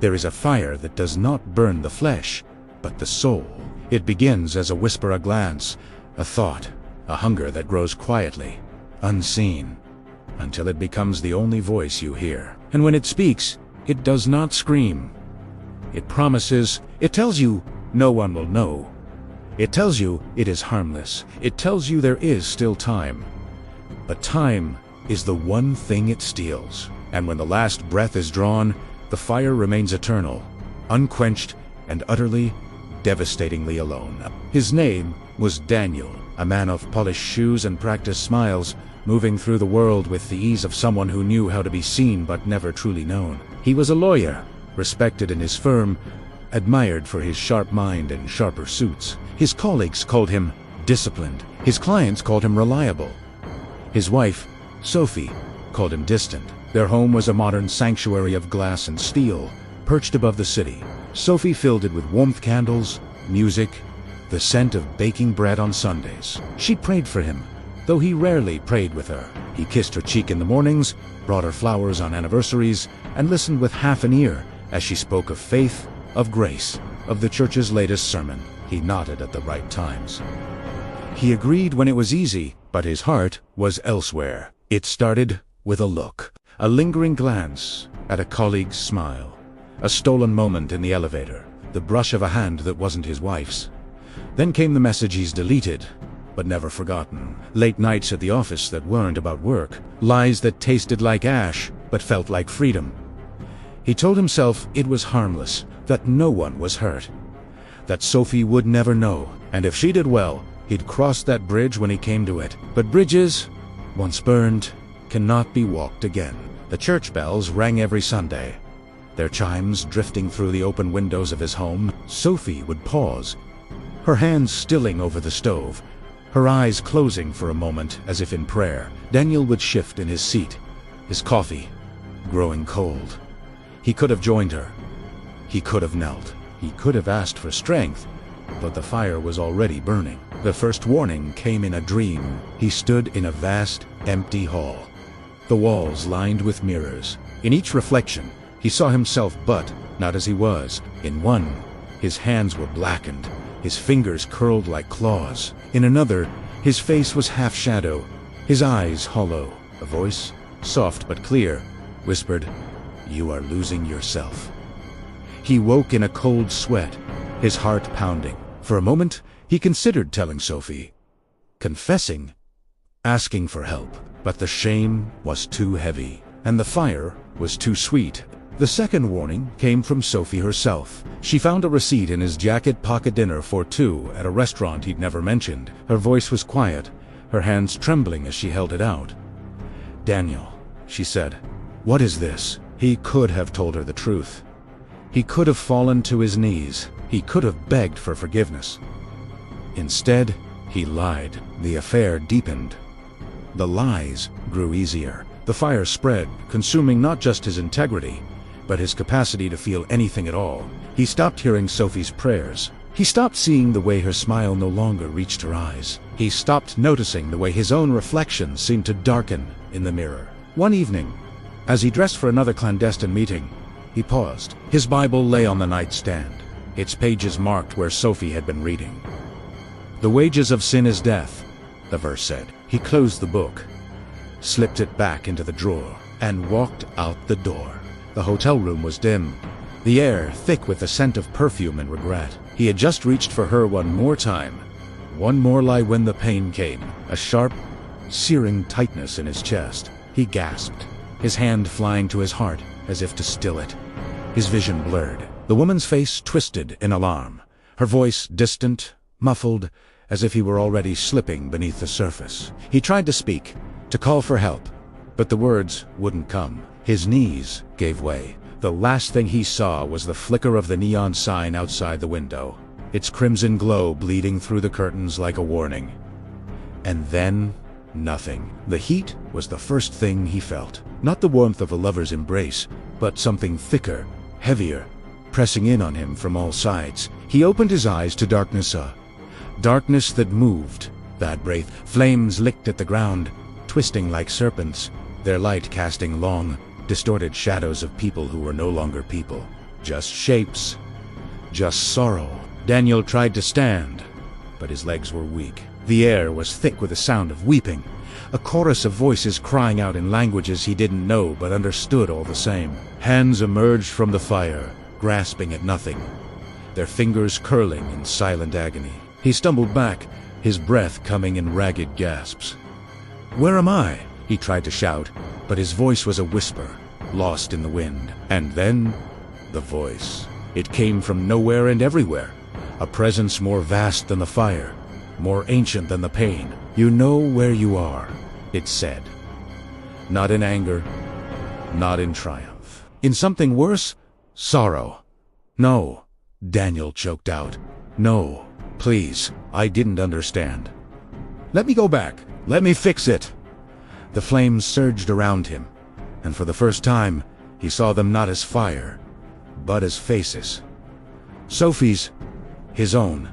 There is a fire that does not burn the flesh, but the soul. It begins as a whisper, a glance, a thought, a hunger that grows quietly, unseen, until it becomes the only voice you hear. And when it speaks, it does not scream. It promises, it tells you no one will know. It tells you it is harmless. It tells you there is still time. But time is the one thing it steals. And when the last breath is drawn, the fire remains eternal, unquenched, and utterly, devastatingly alone. His name was Daniel, a man of polished shoes and practiced smiles, moving through the world with the ease of someone who knew how to be seen but never truly known. He was a lawyer, respected in his firm, admired for his sharp mind and sharper suits. His colleagues called him disciplined. His clients called him reliable. His wife, Sophie, called him distant. Their home was a modern sanctuary of glass and steel, perched above the city. Sophie filled it with warmth candles, music, the scent of baking bread on Sundays. She prayed for him, though he rarely prayed with her. He kissed her cheek in the mornings, brought her flowers on anniversaries, and listened with half an ear as she spoke of faith, of grace, of the church's latest sermon. He nodded at the right times. He agreed when it was easy, but his heart was elsewhere. It started with a look, a lingering glance at a colleague's smile, a stolen moment in the elevator, the brush of a hand that wasn't his wife's. Then came the message he's deleted, but never forgotten. Late nights at the office that weren't about work, lies that tasted like ash, but felt like freedom. He told himself it was harmless, that no one was hurt, that Sophie would never know, and if she did well, he'd cross that bridge when he came to it. But bridges, once burned, cannot be walked again. The church bells rang every Sunday, their chimes drifting through the open windows of his home. Sophie would pause, her hands stilling over the stove, her eyes closing for a moment as if in prayer. Daniel would shift in his seat, his coffee growing cold. He could have joined her. He could have knelt. He could have asked for strength, but the fire was already burning. The first warning came in a dream. He stood in a vast, empty hall, the walls lined with mirrors. In each reflection, he saw himself, but not as he was. In one, his hands were blackened, his fingers curled like claws. In another, his face was half shadow, his eyes hollow. A voice, soft but clear, whispered, "You are losing yourself." He woke in a cold sweat, his heart pounding. For a moment, he considered telling Sophie, confessing, asking for help. But the shame was too heavy, and the fire was too sweet. The second warning came from Sophie herself. She found a receipt in his jacket pocket, dinner for two at a restaurant he'd never mentioned. Her voice was quiet, her hands trembling as she held it out. "Daniel," she said, "what is this?" He could have told her the truth. He could have fallen to his knees. He could have begged for forgiveness. Instead, he lied. The affair deepened. The lies grew easier. The fire spread, consuming not just his integrity, but his capacity to feel anything at all. He stopped hearing Sophie's prayers. He stopped seeing the way her smile no longer reached her eyes. He stopped noticing the way his own reflection seemed to darken in the mirror. One evening, as he dressed for another clandestine meeting, he paused. His Bible lay on the nightstand, its pages marked where Sophie had been reading. "The wages of sin is death," the verse said. He closed the book, slipped it back into the drawer, and walked out the door. The hotel room was dim, the air thick with the scent of perfume and regret. He had just reached for her one more time, one more lie, when the pain came, a sharp, searing tightness in his chest. He gasped, his hand flying to his heart as if to still it. His vision blurred. The woman's face twisted in alarm, her voice distant, muffled, as if he were already slipping beneath the surface. He tried to speak, to call for help, but the words wouldn't come. His knees gave way. The last thing he saw was the flicker of the neon sign outside the window, its crimson glow bleeding through the curtains like a warning. And then, nothing. The heat was the first thing he felt. Not the warmth of a lover's embrace, but something thicker, heavier, pressing in on him from all sides. He opened his eyes to darkness, darkness that moved. That breath, flames licked at the ground, twisting like serpents, their light casting long, distorted shadows of people who were no longer people. Just shapes. Just sorrow. Daniel tried to stand, but his legs were weak. The air was thick with the sound of weeping, a chorus of voices crying out in languages he didn't know but understood all the same. Hands emerged from the fire, grasping at nothing, their fingers curling in silent agony. He stumbled back, his breath coming in ragged gasps. "Where am I?" he tried to shout, but his voice was a whisper, lost in the wind. And then, the voice. It came from nowhere and everywhere, a presence more vast than the fire, more ancient than the pain. "You know where you are," it said. Not in anger, not in triumph. In something worse? Sorrow. "No," Daniel choked out. "No, please, I didn't understand. Let me go back. Let me fix it." The flames surged around him, and for the first time, he saw them not as fire, but as faces. Sophie's, his own,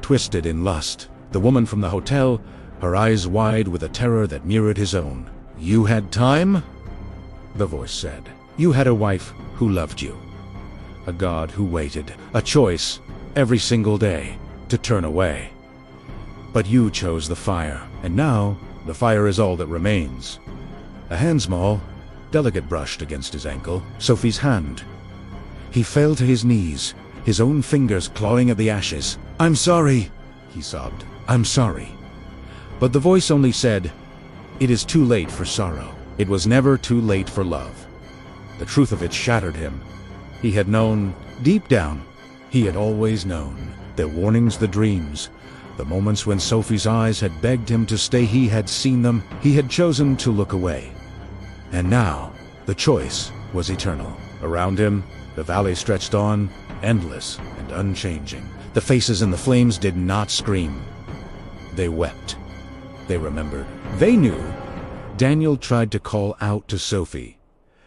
twisted in lust. The woman from the hotel, her eyes wide with a terror that mirrored his own. "You had time?" the voice said. "You had a wife who loved you. A God who waited. A choice, every single day, to turn away. But you chose the fire, and now the fire is all that remains." A hand small, delicate brushed against his ankle. Sophie's hand. He fell to his knees, his own fingers clawing at the ashes. "I'm sorry," he sobbed. "I'm sorry." But the voice only said, "It is too late for sorrow. It was never too late for love." The truth of it shattered him. He had known, deep down, he had always known. The warnings, the dreams, the moments when Sophie's eyes had begged him to stay, he had seen them, he had chosen to look away. And now, the choice was eternal. Around him, the valley stretched on, endless and unchanging. The faces in the flames did not scream. They wept. They remembered. They knew. Daniel tried to call out to Sophie,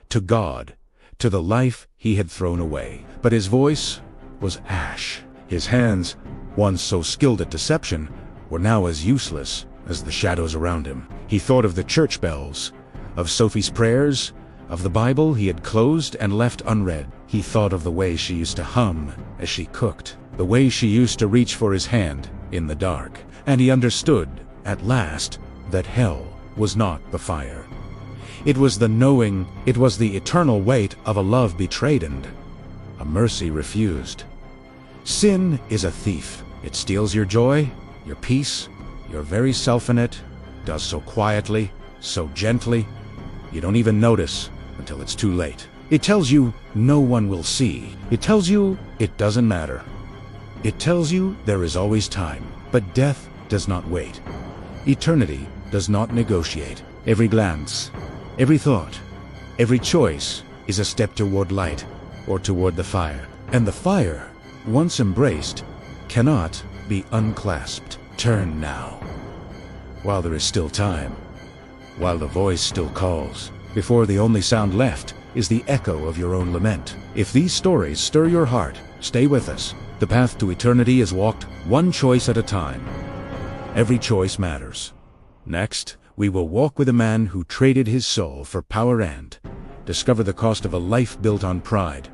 to God, to the life he had thrown away. But his voice was ash. His hands, once so skilled at deception, were now as useless as the shadows around him. He thought of the church bells, of Sophie's prayers, of the Bible he had closed and left unread. He thought of the way she used to hum as she cooked, the way she used to reach for his hand in the dark. And he understood, at last, that hell was not the fire. It was the knowing, it was the eternal weight of a love betrayed and a mercy refused. Sin is a thief. It steals your joy, your peace, your very self in it, does so quietly, so gently, you don't even notice until it's too late. It tells you no one will see. It tells you it doesn't matter. It tells you there is always time. But death does not wait. Eternity does not negotiate. Every glance, every thought, every choice is a step toward light or toward the fire. And the fire, once embraced, cannot be unclasped. Turn now, while there is still time, while the voice still calls, before the only sound left is the echo of your own lament. If these stories stir your heart, stay with us. The path to eternity is walked one choice at a time. Every choice matters. Next, we will walk with a man who traded his soul for power and discover the cost of a life built on pride.